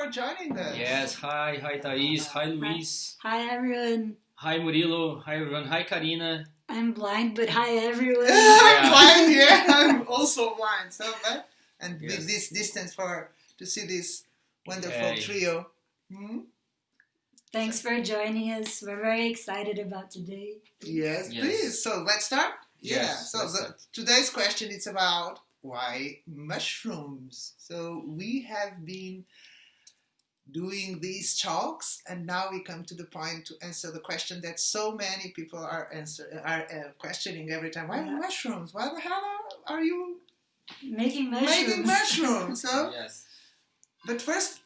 for joining us. Yes, hi Thais, hi Luis. Hi everyone. Hi Murilo, hi everyone, hi Karina. I'm blind, but hi everyone. I'm blind here. I'm also blind. So, and Yes. with this distance to see this wonderful trio. Thanks for joining us. We're very excited about today. Yes, please. So let's start. Yes, So today's question is about why mushrooms. So we have been doing these talks, and now we come to the point to answer the question that so many people are questioning every time. Why mushrooms? Why the hell are you making mushrooms? So, yes. But first,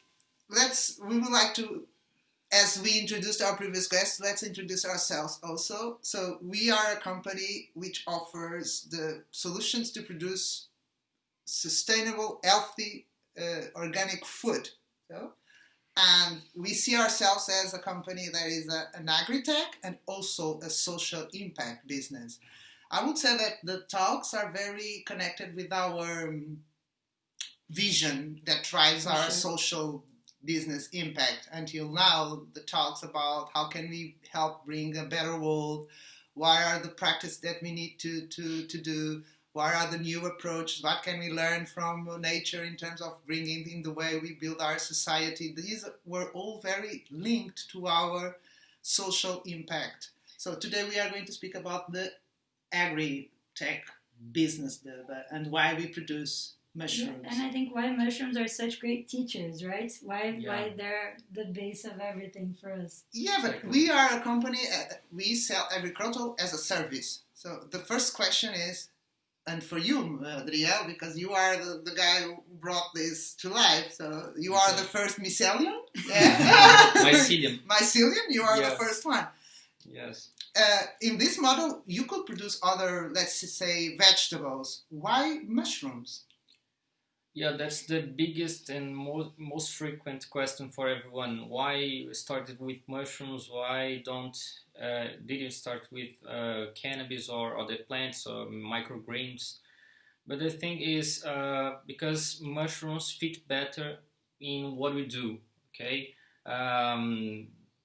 we would like to, as we introduced our previous guests, let's introduce ourselves also. So we are a company which offers the solutions to produce sustainable, healthy, organic food. And we see ourselves as a company that is an agri-tech and also a social impact business. I would say that the talks are very connected with our vision that drives our social business impact. Until now, the talks about how can we help bring a better world, what are the practices that we need to do, what are the new approaches, what can we learn from nature in terms of bringing in the way we build our society. These were all very linked to our social impact. So today we are going to speak about the agri-tech business and why we produce mushrooms. Yeah, and I think why mushrooms are such great teachers, right? Why they're the base of everything for us. Yeah, but we are a company, we sell agriculture as a service. So the first question is, and for you, Adriel, because you are the guy who brought this to life, so you are the first mycelium? Mycelium, you are the first one. Yes. In this model, you could produce other, let's say, vegetables. Why mushrooms? Yeah, that's the biggest and most frequent question for everyone. Why you started with mushrooms? Why did you start with cannabis or other plants or microgreens? But the thing is, because mushrooms fit better in what we do. Okay.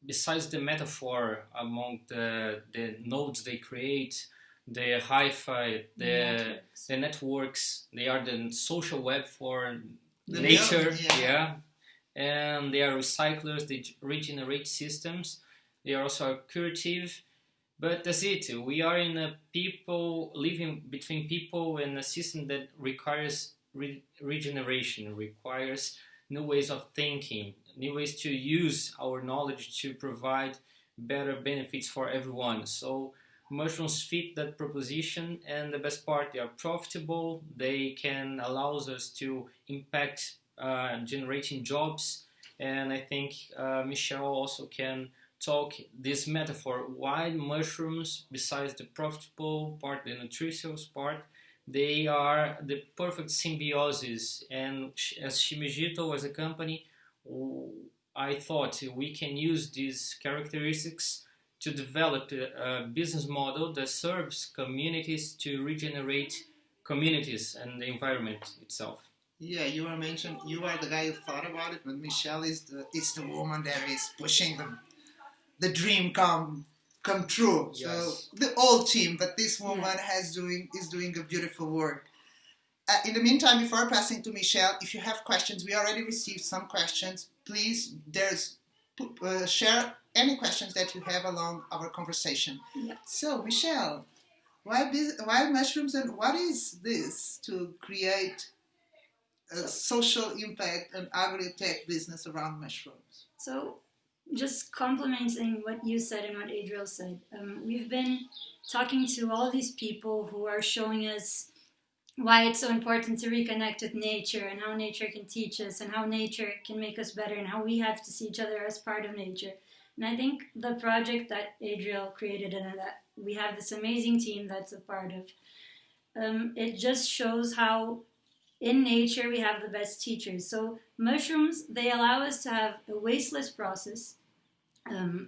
Besides the metaphor among the nodes they create, the hi-fi, the networks, they are the social web for nature, and they are recyclers, they regenerate systems, they are also curative, but that's it. We are in a living between people in a system that requires regeneration, requires new ways of thinking, new ways to use our knowledge to provide better benefits for everyone. So mushrooms fit that proposition, and the best part, they are profitable. They can allow us to impact generating jobs, and I think Michele also can talk this metaphor. Why mushrooms, besides the profitable part, the nutritious part, they are the perfect symbiosis. And as Shimejito, as a company, I thought we can use these characteristics to develop a business model that serves communities to regenerate communities and the environment itself. Yeah, you are the guy who thought about it, but Michele is the woman that is pushing the dream come true. Yes. So the whole team, but this woman is doing a beautiful work. In the meantime, before passing to Michele, if you have questions, we already received some questions. Please, share any questions that you have along our conversation. Yeah. So, Michele, why mushrooms, and what is this to create a social impact and agri-tech business around mushrooms? So, just complementing what you said and what Adriel said, we've been talking to all these people who are showing us why it's so important to reconnect with nature and how nature can teach us and how nature can make us better and how we have to see each other as part of nature. And I think the project that Adriel created and that we have this amazing team that's a part of, it just shows how in nature we have the best teachers. So mushrooms, they allow us to have a wasteless process.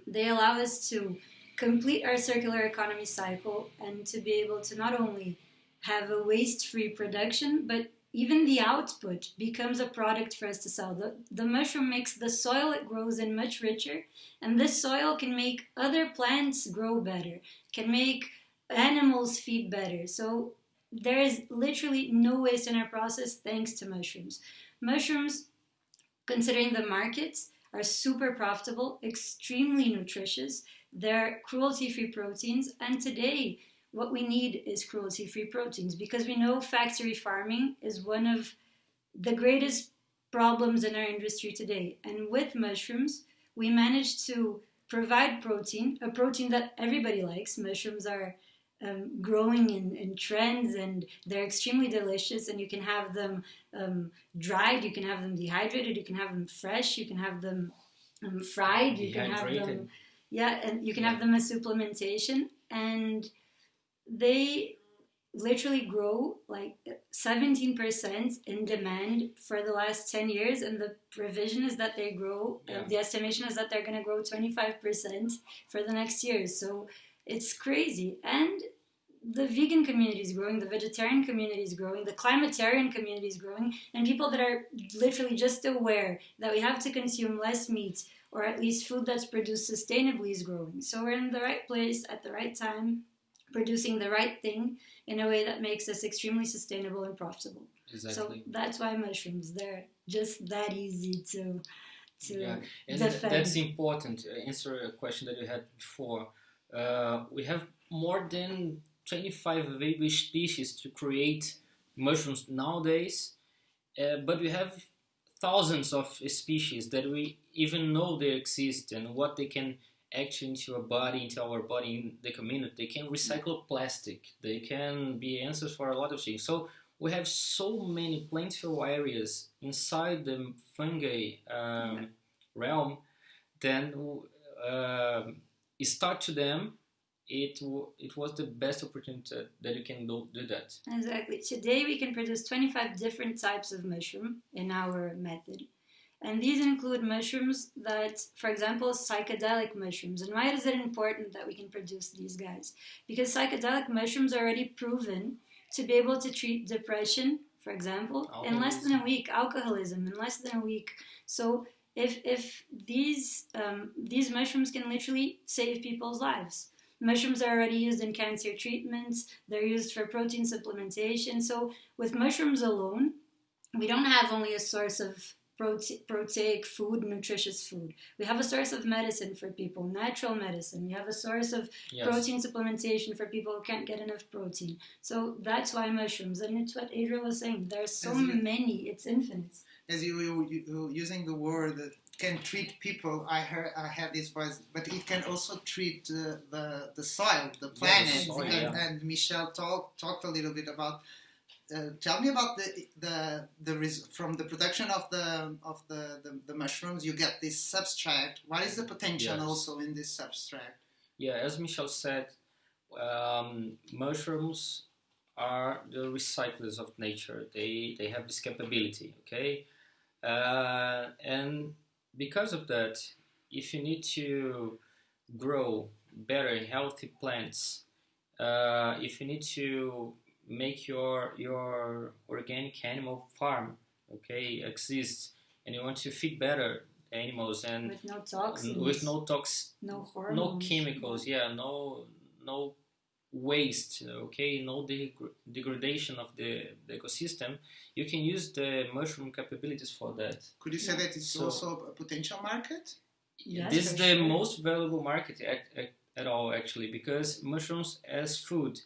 They allow us to complete our circular economy cycle and to be able to not only have a waste-free production, but even the output becomes a product for us to sell. The mushroom makes the soil it grows in much richer, and this soil can make other plants grow better, can make animals feed better. So there is literally no waste in our process thanks to mushrooms. Mushrooms, considering the markets, are super profitable, extremely nutritious. They're cruelty-free proteins, and today what we need is cruelty-free proteins, because we know factory farming is one of the greatest problems in our industry today. And with mushrooms, we managed to provide protein, a protein that everybody likes. Mushrooms are growing in trends, and they're extremely delicious, and you can have them dried, you can have them dehydrated, you can have them fresh, you can have them fried, you can have them, and you can have them as supplementation, and they literally grow like 17% in demand for the last 10 years, and the provision is that they grow, the estimation is that they're going to grow 25% for the next years. So it's crazy. And the vegan community is growing, the vegetarian community is growing, the climatarian community is growing, and people that are literally just aware that we have to consume less meat, or at least food that's produced sustainably, is growing. So we're in the right place at the right time, producing the right thing in a way that makes us extremely sustainable and profitable. Exactly. So that's why mushrooms, they're just that easy to and defend. That's important. Answer a question that you had before. We have more than 25 available species to create mushrooms nowadays, but we have thousands of species that we even know they exist and what they can actually into our body, in the community. They can recycle plastic. They can be answers for a lot of things. So we have so many plentiful areas inside the fungi realm. Then start to them. It was the best opportunity that you can do that. Exactly. Today we can produce 25 different types of mushroom in our method. And these include mushrooms that, for example, psychedelic mushrooms. And why is it important that we can produce these guys? Because psychedelic mushrooms are already proven to be able to treat depression, for example, in less than a week, alcoholism in less than a week. So if these mushrooms can literally save people's lives. Mushrooms are already used in cancer treatments. They're used for protein supplementation. So with mushrooms alone, we don't have only a source of proteic food, nutritious food. We have a source of medicine for people, natural medicine. We have a source of protein supplementation for people who can't get enough protein. So that's why mushrooms, and it's what Adriel was saying, there are so many, it's infinite. As you using the word that can treat people, I had this voice, but it can also treat the soil, the planet. And Michele talked a little bit about. Tell me about from the production of the mushrooms. You get this substrate. What is the potential also in this substrate? Yeah, as Michele said, mushrooms are the recyclers of nature. They have this capability. Okay, and because of that, if you need to grow better, healthy plants, if you need to make your organic animal farm exist, and you want to feed better animals and with no toxins, no hormones, no chemicals, no waste, no degradation of the ecosystem, you can use the mushroom capabilities for that. Could you say that it's also a potential market? Yes, this is the most valuable market at all, actually, because mushrooms as food,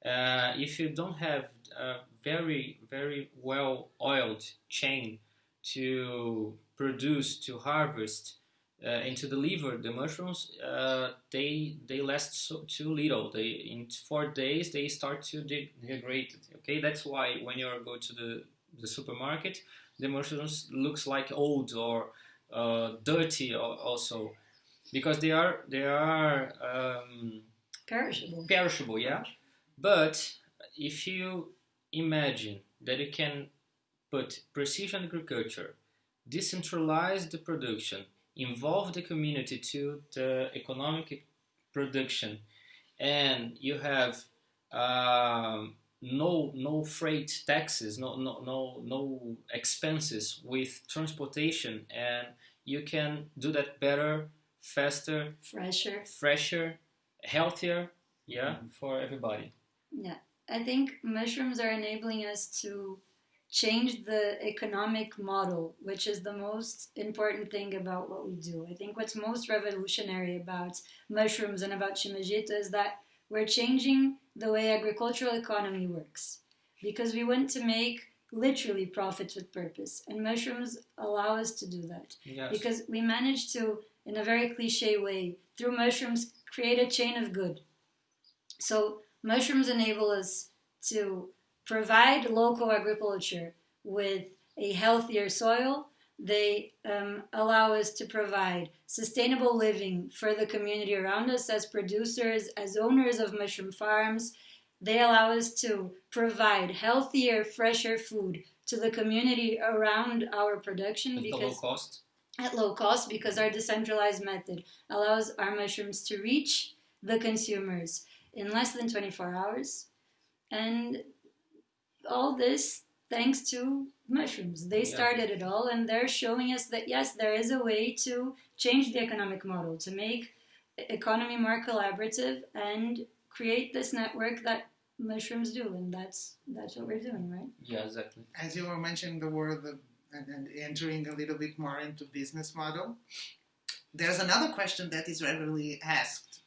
if you don't have a very, very well oiled chain to produce, to harvest, and to deliver the mushrooms, they last too little. In 4 days they start to degrade. Okay, that's why when you go to the supermarket, the mushrooms looks like old or dirty also, because they are perishable. Yeah. But if you imagine that you can put precision agriculture, decentralize the production, involve the community to the economic production, and you have no freight taxes, no expenses with transportation, and you can do that better, faster, fresher, healthier, for everybody. Yeah, I think mushrooms are enabling us to change the economic model, which is the most important thing about what we do. I think what's most revolutionary about mushrooms and about Shimejito is that we're changing the way agricultural economy works, because we want to make literally profits with purpose, and mushrooms allow us to do that. Yes. Because we manage to, in a very cliche way, through mushrooms, create a chain of good. So mushrooms enable us to provide local agriculture with a healthier soil. They allow us to provide sustainable living for the community around us as producers, as owners of mushroom farms. They allow us to provide healthier, fresher food to the community around our production at low cost, because our decentralized method allows our mushrooms to reach the consumers in less than 24 hours. And all this thanks to mushrooms. They started it all, and they're showing us that yes, there is a way to change the economic model, to make economy more collaborative and create this network that mushrooms do, and that's what we're doing, right? Yeah, exactly. As you were mentioning the word and entering a little bit more into business model, there's another question that is regularly asked.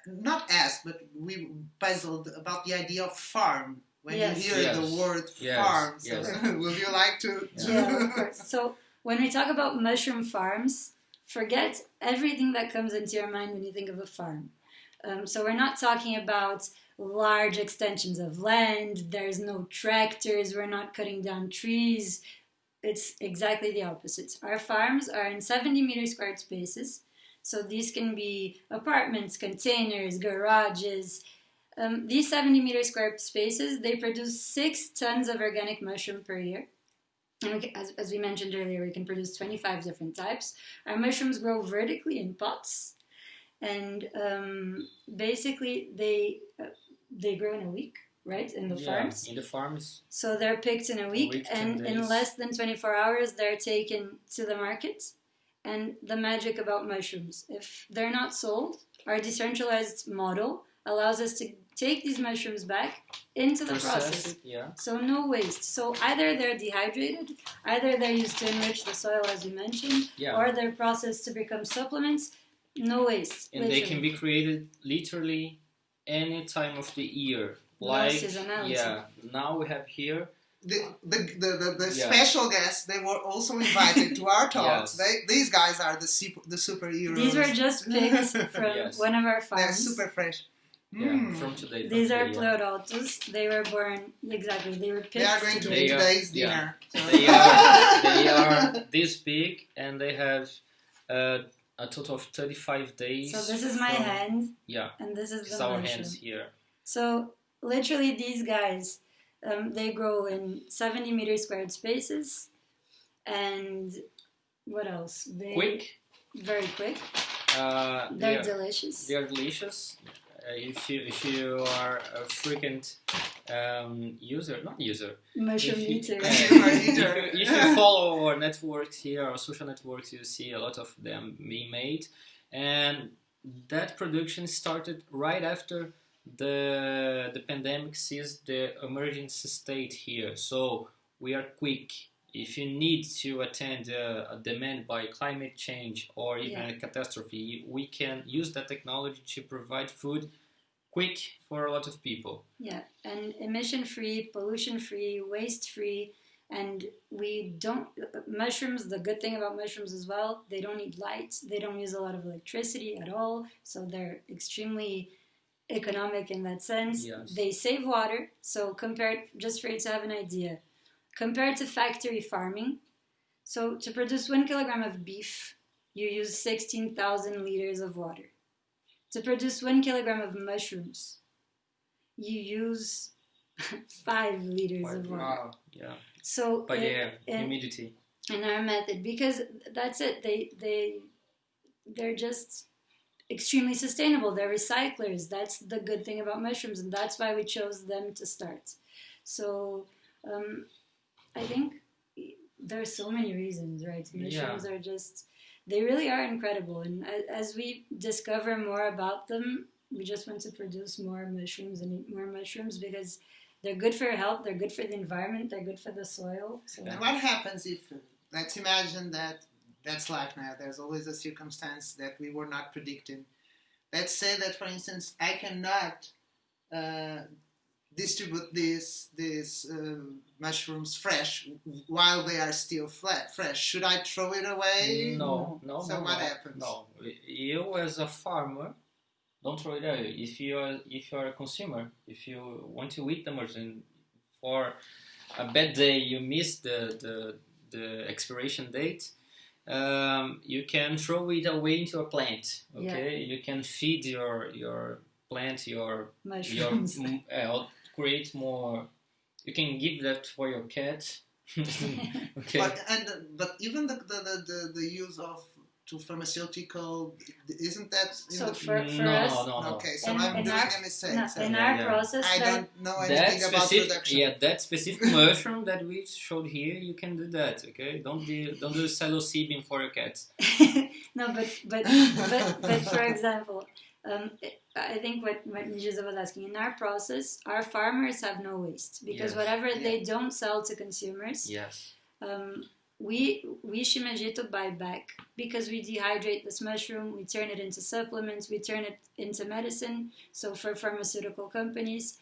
Not asked, but we puzzled about the idea of farm. When you hear the word farm, so would you like to? Yeah, of course. So when we talk about mushroom farms, forget everything that comes into your mind when you think of a farm. So we're not talking about large extensions of land. There's no tractors. We're not cutting down trees. It's exactly the opposite. Our farms are in 70-meter squared spaces. So these can be apartments, containers, garages. These 70-meter square spaces, they produce 6 tons of organic mushroom per year. And as we mentioned earlier, we can produce 25 different types. Our mushrooms grow vertically in pots. And basically, they grow in a week, right? In the farms. In the farms. So they're picked in a week, and in less than 24 hours, they're taken to the market. And the magic about mushrooms, if they're not sold, our decentralized model allows us to take these mushrooms back into the process. So no waste. So either they're dehydrated, either they're used to enrich the soil, as you mentioned, or they're processed to become supplements. No waste. And literally. They can be created literally any time of the year. Like, now we have here the special guests. They were also invited to our talks. These guys are the superheroes. These were just picked from one of our farms. They're super fresh. From today. These are pleurodontus. They were born They were picked. They are going to be today's dinner. They are this big, and they have a total of 35 days. So this is my hand. Yeah. And this is the our mushroom. hands here. So literally, these guys, they grow in 70-meter squared spaces, and what else? Very quick. They're delicious. They are delicious. If you are a frequent mushroom eater. If you follow our networks here, our social networks, you see a lot of them being made, and that production started right after the pandemic seized the emergency state here. So we are quick. If you need to attend a demand by climate change or even a catastrophe, we can use that technology to provide food quick for a lot of people. Yeah, and emission-free, pollution-free, waste-free, and mushrooms, the good thing about mushrooms as well, they don't need light, they don't use a lot of electricity at all, so they're extremely economic in that sense. Yes. They save water, so just for you to have an idea, compared to factory farming, so to produce 1 kilogram of beef, you use 16,000 liters of water. To produce 1 kilogram of mushrooms, you use 5 liters of water. Wow, yeah. So by the air, humidity. In our method, because that's it. They're just extremely sustainable. They're recyclers. That's the good thing about mushrooms, and that's why we chose them to start. So I think there are so many reasons, right? Mushrooms are just, they really are incredible. And as we discover more about them, we just want to produce more mushrooms and eat more mushrooms because they're good for your health, they're good for the environment, they're good for the soil. So. And what happens if, let's imagine that's life now. There's always a circumstance that we were not predicting. Let's say that, for instance, I cannot distribute these mushrooms fresh while they are still fresh. Should I throw it away? No. So what happens? No, you as a farmer, don't throw it away. If you are a consumer, if you want to eat the mushroom, for a bad day you miss the expiration date, you can throw it away into a plant. Okay, you can feed your plant your mushrooms. Create more. You can give that for your cat. Okay. But even the use of to pharmaceutical, isn't that so the, for no, us? no. Okay, so I'm doing a mistake. In our process, I don't know anything about production. Yeah, that specific mushroom that we showed here, you can do that. Okay, don't do psilocybin for your cats. No, but for example, I think what Njiza was asking, in our process, our farmers have no waste because whatever they don't sell to consumers, we Shimejito buy back because we dehydrate this mushroom, we turn it into supplements, we turn it into medicine, so for pharmaceutical companies,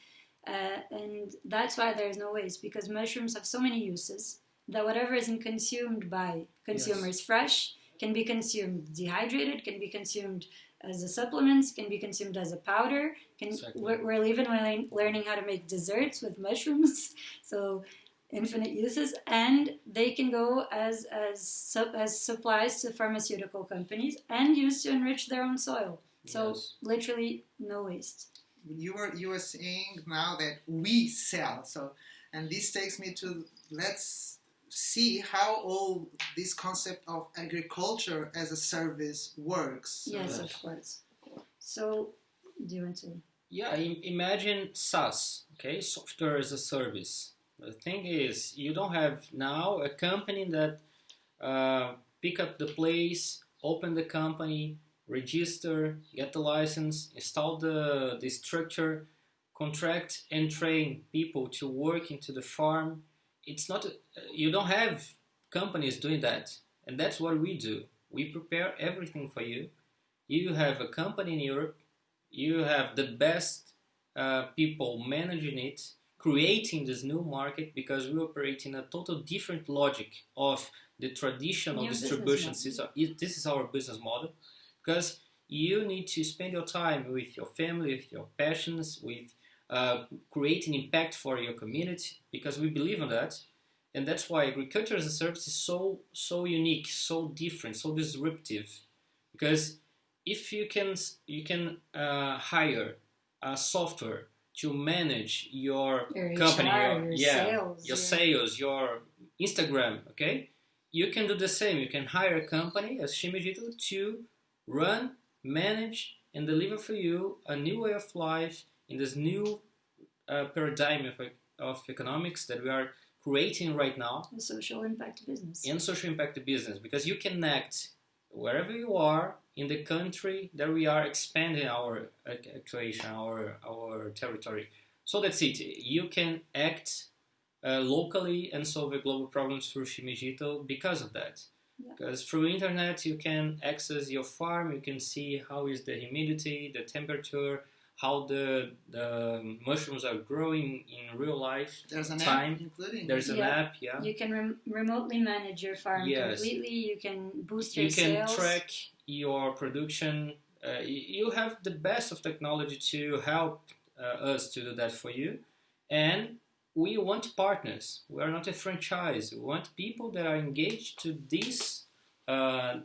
and that's why there's no waste, because mushrooms have so many uses that whatever isn't consumed by consumers fresh can be consumed dehydrated, can be consumed as a supplement, can be consumed as a powder. We're even learning how to make desserts with mushrooms, so infinite uses, and they can go as supplies to pharmaceutical companies and used to enrich their own soil. So literally no waste. You were saying now that we sell, so, and this takes me to, let's see how all this concept of agriculture as a service works. Yes, of course. So, do you want to? Yeah, imagine SaaS, okay, software as a service. The thing is, you don't have now a company that pick up the place, open the company, register, get the license, install the structure, contract and train people to work into the farm. It's not, you don't have companies doing that. And that's what we do. We prepare everything for you. You have a company in Europe. You have the best people managing it, creating this new market, because we operate in a total different logic of the traditional distribution system. This is our business model, because you need to spend your time with your family, with your passions, with creating impact for your community, because we believe in that. And that's why agriculture as a service is so unique, so different, so disruptive. Because if you can hire a software to manage your company, your sales, your Instagram, okay? You can do the same. You can hire a company as Shimejito to run, manage, and deliver for you a new way of life in this new paradigm of economics that we are creating right now. A social impact business. And social impact business, because you can act wherever you are in the country that we are expanding our actuation, our territory. So that's it. You can act locally and solve global problems through Shimejito because of that. Because through internet you can access your farm, you can see how is the humidity, the temperature, how the mushrooms are growing in real life. There's an app including. There's an app, You can remotely manage your farm completely. You can boost your sales. You can track your production. You have the best of technology to help us to do that for you. And we want partners. We are not a franchise. We want people that are engaged to this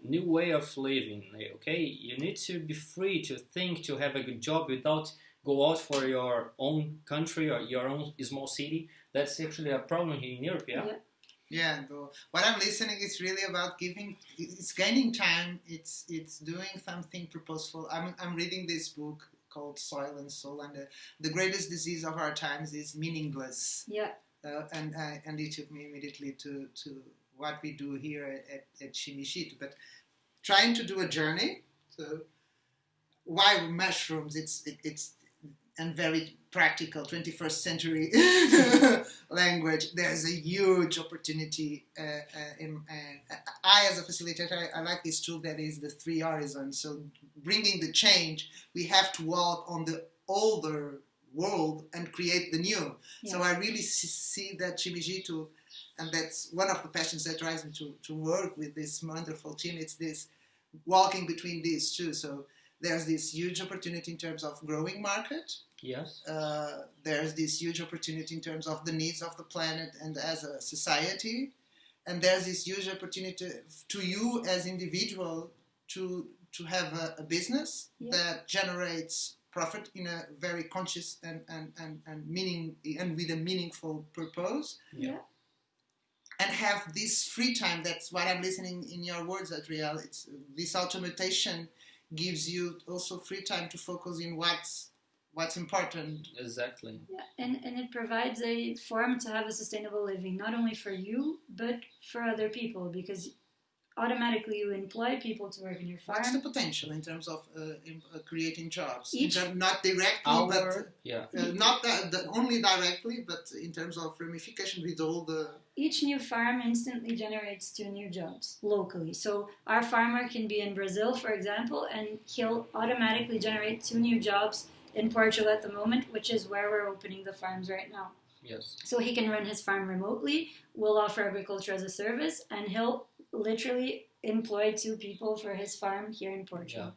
new way of living. Okay, you need to be free to think, to have a good job without go out for your own country or your own small city. That's actually a problem here in Europe. Yeah, what I'm listening is really about it's gaining time, it's doing something purposeful. I'm reading this book called Soil and Soul, and the greatest disease of our times is meaningless. Yeah. And it took me immediately to what we do here at Shimejito, but trying to do a journey. So why mushrooms? It's and very practical 21st century language. There's a huge opportunity. I, as a facilitator, I like this tool that is the 3 horizons. So bringing the change, we have to walk on the older world and create the new. Yeah. So I really see that Shimejito, and that's one of the passions that drives me to work with this wonderful team. It's this walking between these two. So there's this huge opportunity in terms of growing market. Yes. There's this huge opportunity in terms of the needs of the planet and as a society. And there's this huge opportunity to you as individual to have a business that generates profit in a very conscious and meaning and with a meaningful purpose. Yeah. And have this free time. That's what I'm listening in your words, Adriel. It's this automation gives you also free time to focus in what's important. Exactly. Yeah, and it provides a forum to have a sustainable living, not only for you, but for other people, because automatically you employ people to work in your farm. What's the potential in terms of creating jobs? Not directly, not only directly, but in terms of ramification with all the... Each new farm instantly generates 2 new jobs locally. So our farmer can be in Brazil, for example, and he'll automatically generate 2 new jobs in Portugal at the moment, which is where we're opening the farms right now. Yes. So he can run his farm remotely, we'll offer agriculture as a service, and he'll literally employ 2 people for his farm here in Portugal.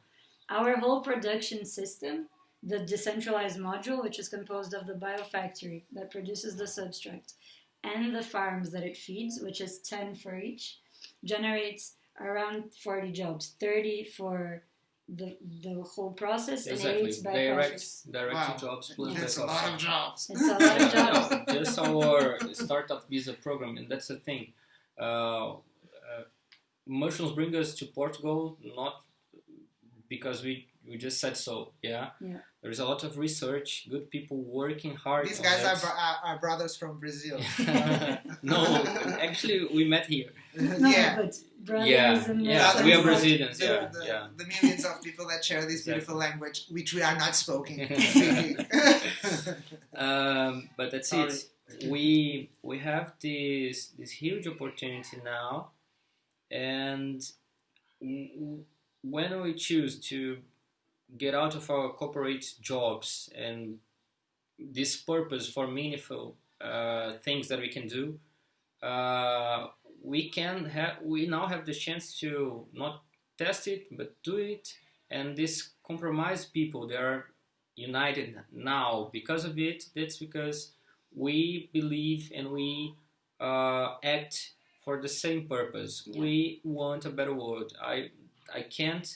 Yeah. Our whole production system, the decentralized module, which is composed of the biofactory that produces the substrate, and the farms that it feeds, which is 10 for each, generates around 40 jobs, 30 for the whole process, exactly. And 8 back office. Direct jobs plus back office. It's a lot of jobs. It's a lot of jobs. Just our startup visa program, and that's the thing. Mushrooms bring us to Portugal not because we just said so. Yeah. There's a lot of research, good people working hard. These guys are brothers from Brazil. No, actually we met here. But brothers and we are Brazilians. The millions of people that share this beautiful language, which we are not speaking. But that's it. We have this huge opportunity now, and when we choose to get out of our corporate jobs and this purpose for meaningful things that we can do, we now have the chance to not test it but do it, and this compromised people, they are united now because of it. That's because we believe and we act for the same purpose. We want a better world. I can't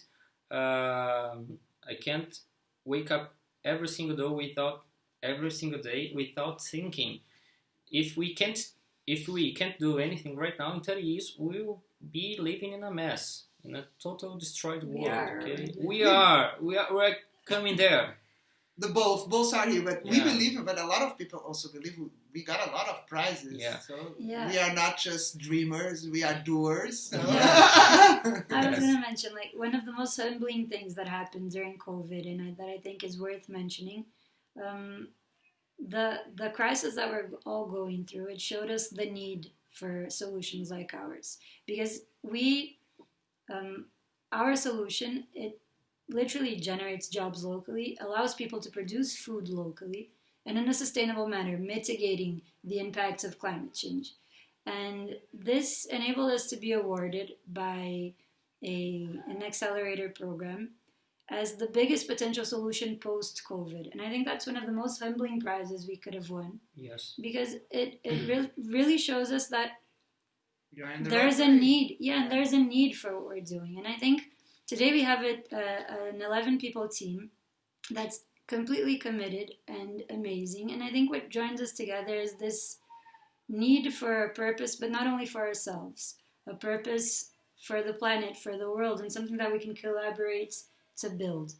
wake up every single day without thinking, if we can't do anything right now, in 30 years we will be living in a mess, in a total destroyed world. We're coming there. The both are here, but we believe, but a lot of people also believe we got a lot of prizes. So we are not just dreamers, we are doers. So. I was going to mention, like, one of the most humbling things that happened during COVID, and that I think is worth mentioning, the crisis that we're all going through, it showed us the need for solutions like ours, because our solution, it literally generates jobs locally, allows people to produce food locally, and in a sustainable manner, mitigating the impacts of climate change. And this enabled us to be awarded by an accelerator program as the biggest potential solution post-COVID. And I think that's one of the most humbling prizes we could have won. Yes. Because it really shows us that there's a need. Yeah, there's a need for what we're doing. And I think today we have an 11-people team that's completely committed and amazing. And I think what joins us together is this need for a purpose, but not only for ourselves, a purpose for the planet, for the world, and something that we can collaborate to build.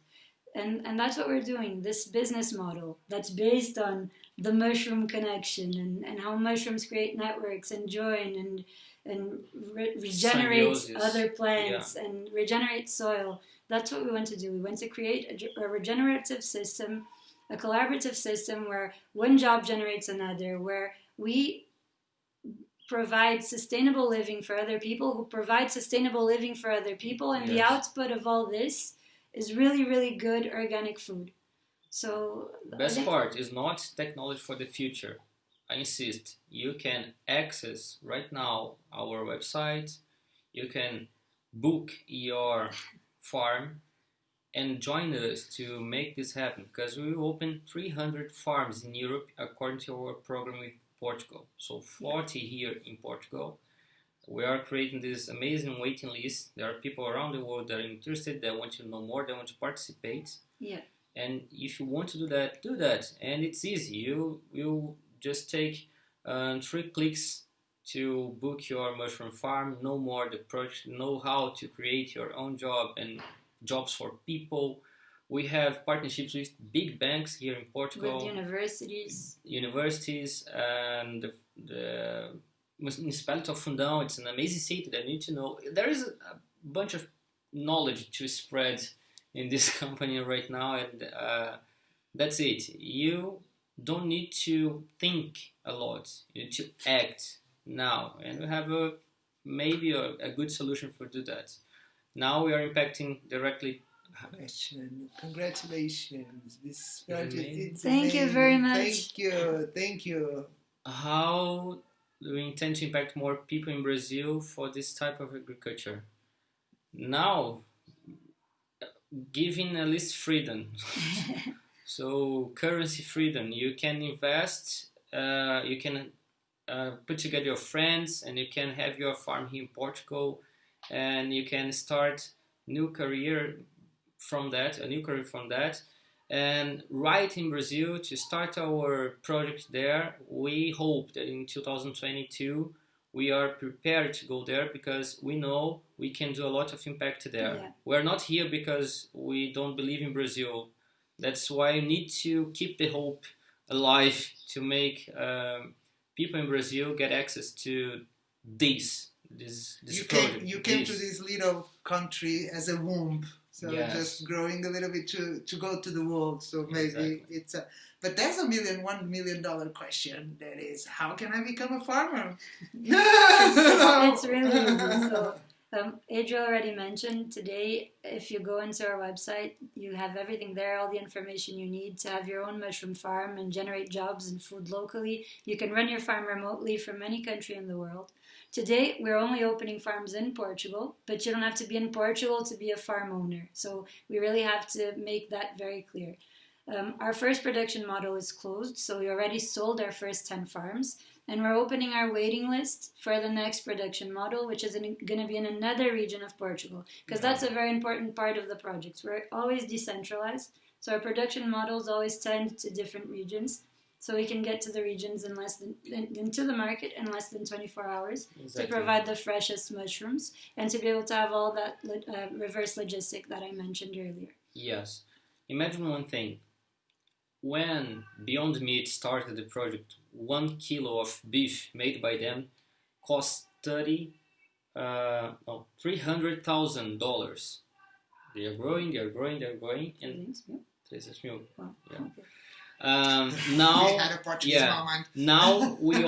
And that's what we're doing, this business model that's based on the mushroom connection and how mushrooms create networks and join and regenerate other plants and regenerate soil. That's what we want to do. We want to create a regenerative system, a collaborative system where one job generates another, where we provide sustainable living for other people who provide sustainable living for other people, and the output of all this is really, really good organic food. So the best part is not technology for the future. I insist, you can access right now our website, you can book your farm and join us to make this happen, because we will open 300 farms in Europe according to our program with Portugal. So 40 here in Portugal. We are creating this amazing waiting list. There are people around the world that are interested, that want to know more, that want to participate. Yeah. And if you want to do that. And it's easy. You just take 3 clicks to book your mushroom farm, know more the project, know how to create your own job and jobs for people. We have partnerships with big banks here in Portugal. With universities. And the municipality of Fundão. It's an amazing city that you need to know. There is a bunch of knowledge to spread in this company right now, and that's it. You don't need to think a lot. You need to act now, and we have maybe a good solution for do that. Now we are impacting directly. Congratulations! This project, thank you very much. Thank you. How do we intend to impact more people in Brazil for this type of agriculture? Now, giving at least freedom. So currency freedom. You can invest. You can put together your friends, and you can have your farm here in Portugal, and you can start a new career from that. And right in Brazil, to start our project there, we hope that in 2022 we are prepared to go there, because we know we can do a lot of impact there. Yeah. We're not here because we don't believe in Brazil. That's why we need to keep the hope alive to make people in Brazil get access to this project. You came to this little country as a womb. So just growing a little bit to go to the world. So maybe it's a... But there's $1 million question. That is, how can I become a farmer? It's really easy. So Adriel already mentioned today, if you go into our website, you have everything there, all the information you need to have your own mushroom farm and generate jobs and food locally. You can run your farm remotely from any country in the world. Today, we're only opening farms in Portugal, but you don't have to be in Portugal to be a farm owner. So we really have to make that very clear. Our first production model is closed, so we already sold our first 10 farms, and we're opening our waiting list for the next production model, which is going to be in another region of Portugal, because that's a very important part of the project. We're always decentralized, so our production models always tend to different regions. So we can get to the regions in less than to the market in less than 24 hours to provide the freshest mushrooms and to be able to have all that reverse logistic that I mentioned earlier. Yes. Imagine one thing. When Beyond Meat started the project, 1 kilo of beef made by them cost $300,000. They are growing, and Wow. yeah. Okay. Now we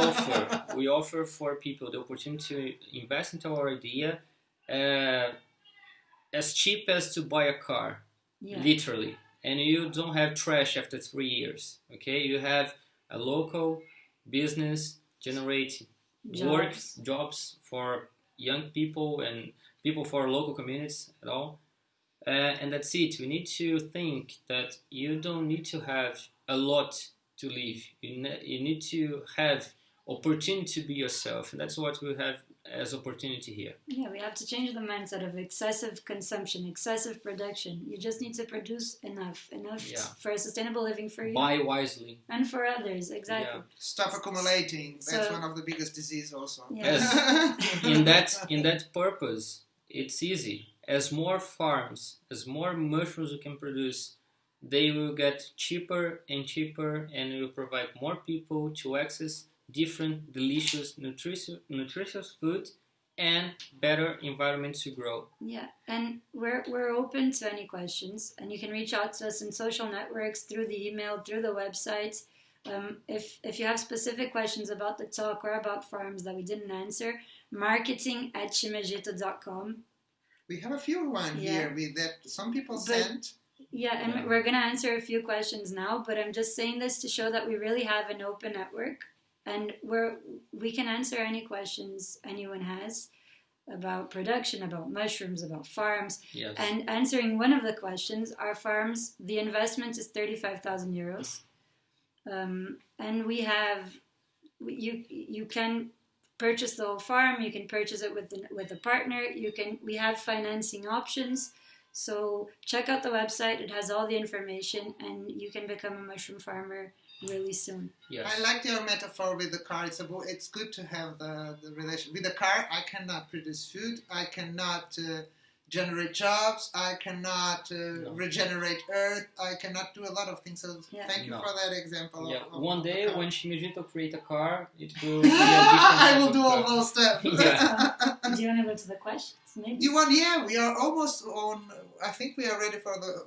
offer for people the opportunity to invest into our idea as cheap as to buy a car, literally, and you don't have trash after 3 years. Okay, you have a local business, generate jobs for young people and people for local communities at all, and that's it. We need to think that you don't need to have a lot to live. You need to have opportunity to be yourself, and that's what we have as opportunity here. Yeah, we have to change the mindset of excessive consumption, excessive production. You just need to produce enough for a sustainable living for you. Buy wisely. And for others, exactly. Yeah. Stop accumulating. That's one of the biggest diseases also. Yeah. Yes. in that purpose, it's easy. As more farms, as more mushrooms you can produce, they will get cheaper and cheaper, and will provide more people to access different, delicious, nutritious food and better environments to grow. Yeah, and we're open to any questions, and you can reach out to us in social networks, through the email, through the website. If you have specific questions about the talk or about farms that we didn't answer, marketing@shimejito.com. We have a few here that some people sent. Yeah, and we're going to answer a few questions now, but I'm just saying this to show that we really have an open network, and we can answer any questions anyone has about production, about mushrooms, about farms. Yes. And answering one of the questions, our farms, the investment is 35,000 euros. And we have, you can purchase the whole farm, you can purchase it with a partner, we have financing options. So check out the website, it has all the information, and you can become a mushroom farmer really soon. Yes. I like your metaphor with the car. It's good to have the relation. With the car, I cannot produce food, I cannot generate jobs, I cannot regenerate earth, I cannot do a lot of things. So thank you for that example. Yeah. Of One day when Shimejito create a car, it will be a different I will do all those steps. Do you want to go to the questions? Maybe. You want? Yeah, we are almost on. I think we are ready for the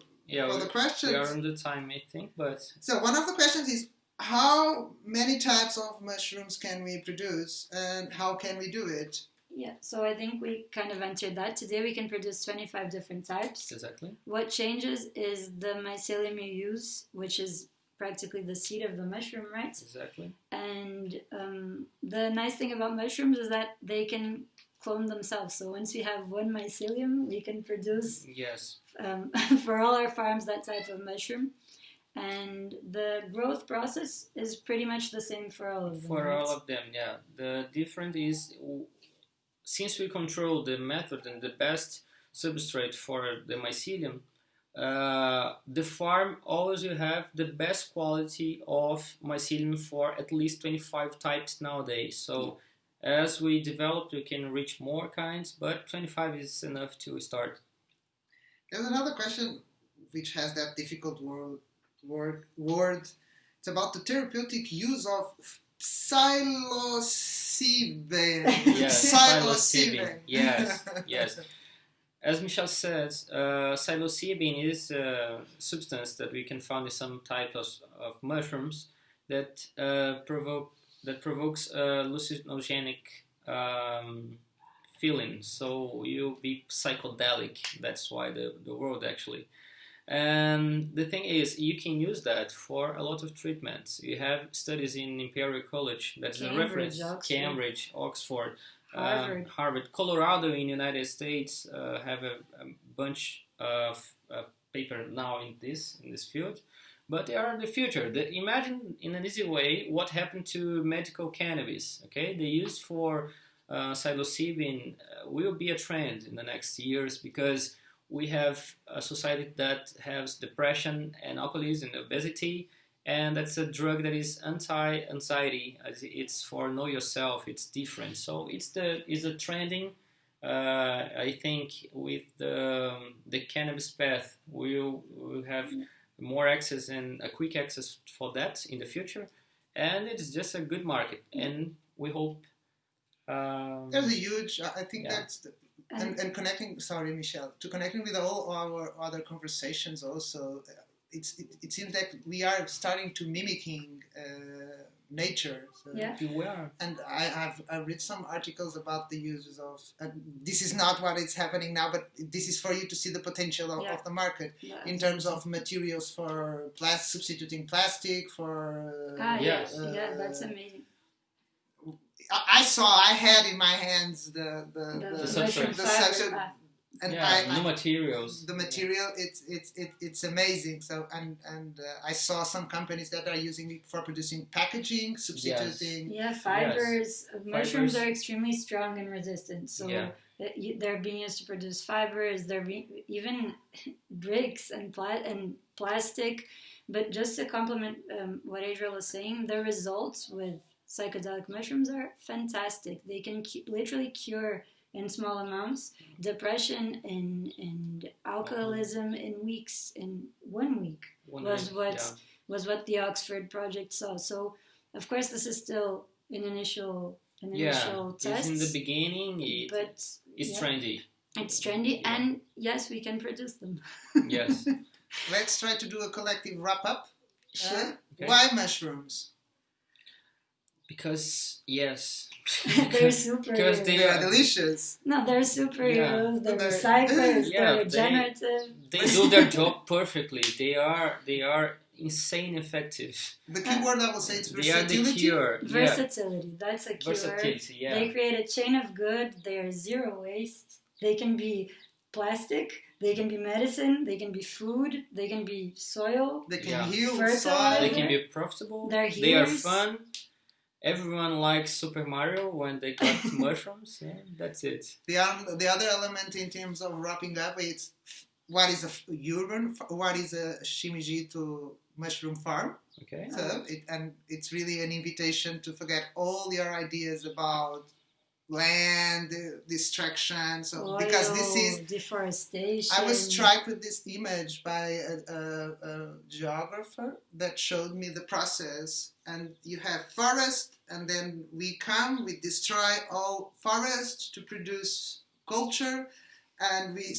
questions. We are on the time, I think, but so one of the questions is, how many types of mushrooms can we produce, and how can we do it? Yeah, so I think we kind of answered that. Today we can produce 25 different types. Exactly. What changes is the mycelium you use, which is practically the seed of the mushroom, right? Exactly. And the nice thing about mushrooms is that they can clone themselves. So once we have one mycelium, we can produce for all our farms that type of mushroom. And the growth process is pretty much the same for all of them. For all of them, yeah. The difference is, since we control the method and the best substrate for the mycelium, the farm always will have the best quality of mycelium for at least 25 types nowadays. So as we develop, we can reach more kinds, but 25 is enough to start. There's another question which has that difficult word. It's about the therapeutic use of psilocybin. Yes, psilocybin. Yes. As Michele says, psilocybin is a substance that we can find in some types of mushrooms that provokes hallucinogenic feeling. So you'll be psychedelic. That's why the word actually. And the thing is, you can use that for a lot of treatments. You have studies in Imperial College, that's a reference, Cambridge, Oxford, Harvard, Colorado in the United States have a bunch of paper now in this field. But they are the future. Imagine in an easy way what happened to medical cannabis. Okay, the use for psilocybin will be a trend in the next years, because we have a society that has depression and alcoholism and obesity, and that's a drug that is anti-anxiety. It's for know yourself. It's different. So it's a trending. I think with the cannabis path, we'll have more access and a quick access for that in the future, and it's just a good market. And we hope. There's a huge. I think that's. And connecting, sorry, Michele, to connecting with all our other conversations also, it seems that we are starting to mimicking nature. So. Yeah. We are. And I've read some articles about the uses of, this is not what is happening now, but this is for you to see the potential of the market in terms of materials for substituting plastic, for... that's amazing. I had in my hands the substrate. And new materials. The material, it's amazing. So I saw some companies that are using it for producing packaging, substituting. Yeah, fibers. Mushrooms are extremely strong and resistant. So they're being used to produce fibers. They're even bricks and plastic. But just to complement what Adriel was saying, the results with psychedelic mushrooms are fantastic. They can literally cure in small amounts depression and alcoholism in weeks. In 1 week was what the Oxford project saw. So of course this is still an initial test. It's in the beginning, but it's trendy. It's trendy, and yes, we can produce them. Yes. Let's try to do a collective wrap up. Sure. Okay. Why mushrooms? Because yes, they're superheroes. Because they are delicious. No, they're superheroes. They're recyclers. They're regenerative. They do their job perfectly. They are insane effective. The key word I will say is versatility. They are the cure. Versatility. That's a key word. Yeah. They create a chain of good. They are zero waste. They can be plastic. They can be medicine. They can be food. They can be soil. They can heal. Fertilizer. They can be profitable. They are fun. Everyone likes Super Mario when they got mushrooms. Yeah, that's it. The other element in terms of wrapping up is what is a Shimejito mushroom farm. Okay. So it's really an invitation to forget all your ideas about land, distraction. So oil, because this is deforestation. I was struck with this image by a geographer that showed me the process. And you have forest, and then we destroy all forests to produce culture, and we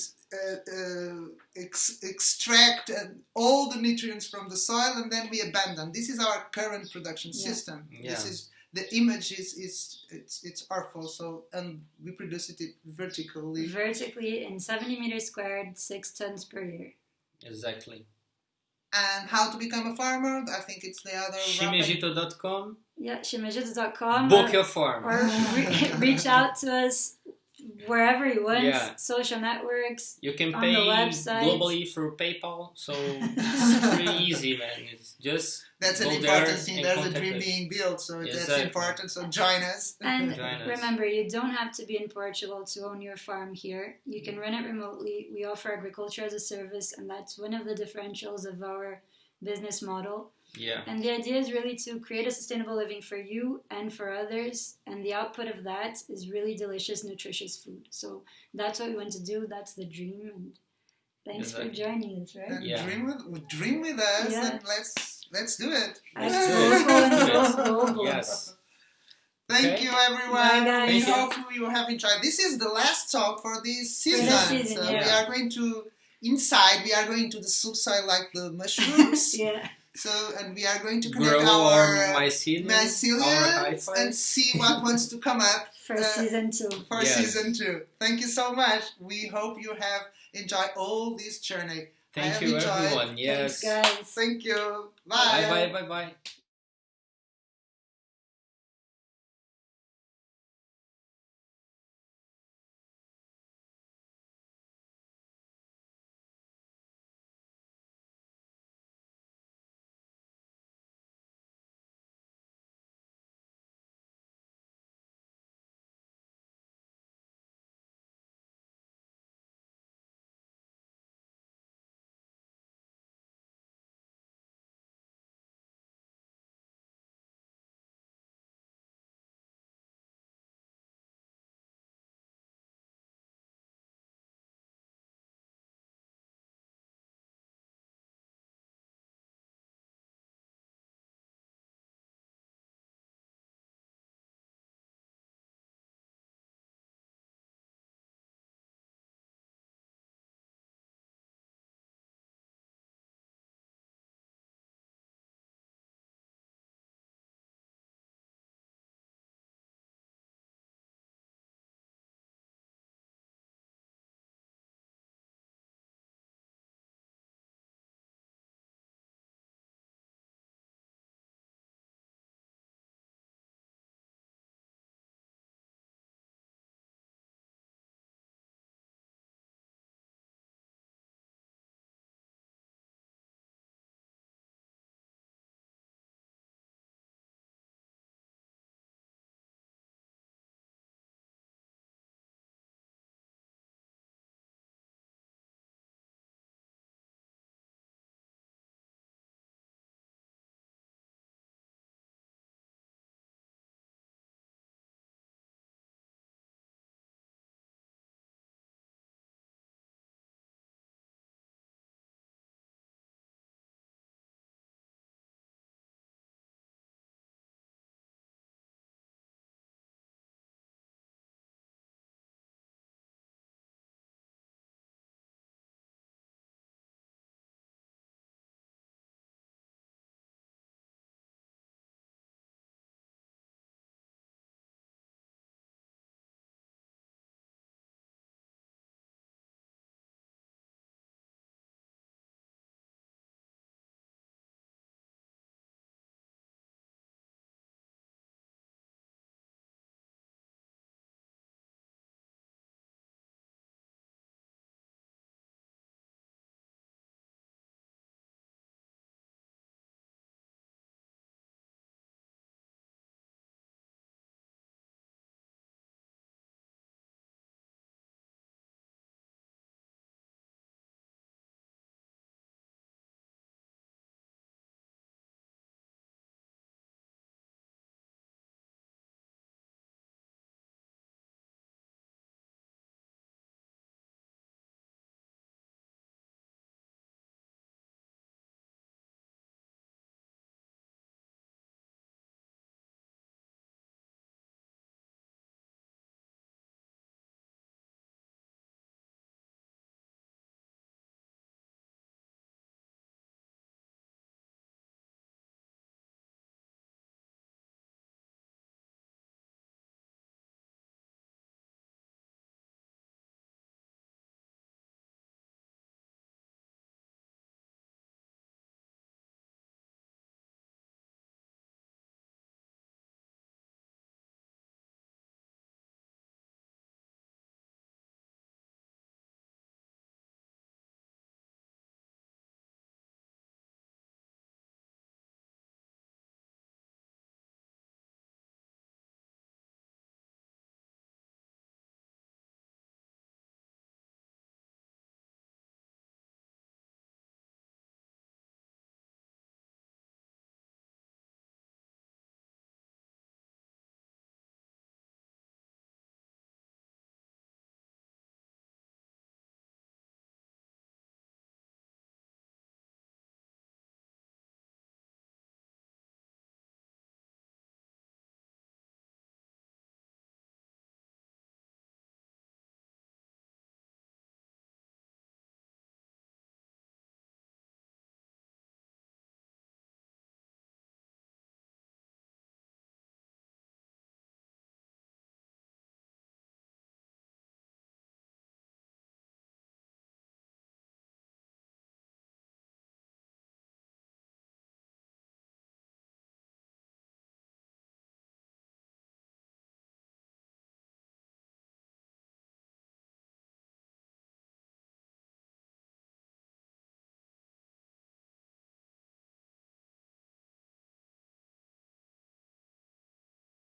extract all the nutrients from the soil, and then we abandon. This is our current production system. Yeah. This is the image it's awful. So and we produce it vertically in 70 meters squared, 6 tons per year. Exactly. And how to become a farmer? I think it's the other. Shimejito.com. Yeah, Shimejito.com. Book your farm. Or reach out to us wherever you want. Yeah. Social networks. You can pay globally through PayPal. So it's pretty easy, man. It's just that's an important thing. There's a dream being built, so that's important. So join us. And remember, you don't have to be in Portugal to own your farm here. You can run it remotely. We offer agriculture as a service, and that's one of the differentials of our business model. Yeah. And the idea is really to create a sustainable living for you and for others, and the output of that is really delicious, nutritious food. So that's what we want to do. That's the dream. And thanks for joining us, right? Yeah. Dream with us, and let's do it. Yes. Thank you, everyone. Bye, guys. We hope you have enjoyed. This is the last talk for this season. We are going to the subsoil like the mushrooms. So, and we are going to connect our myceliums and see what wants to come up for season 2. Season 2. Thank you so much. We hope you have enjoyed all this journey. Thank you, everyone. Yes. Thanks, guys. Thank you. Bye. Bye.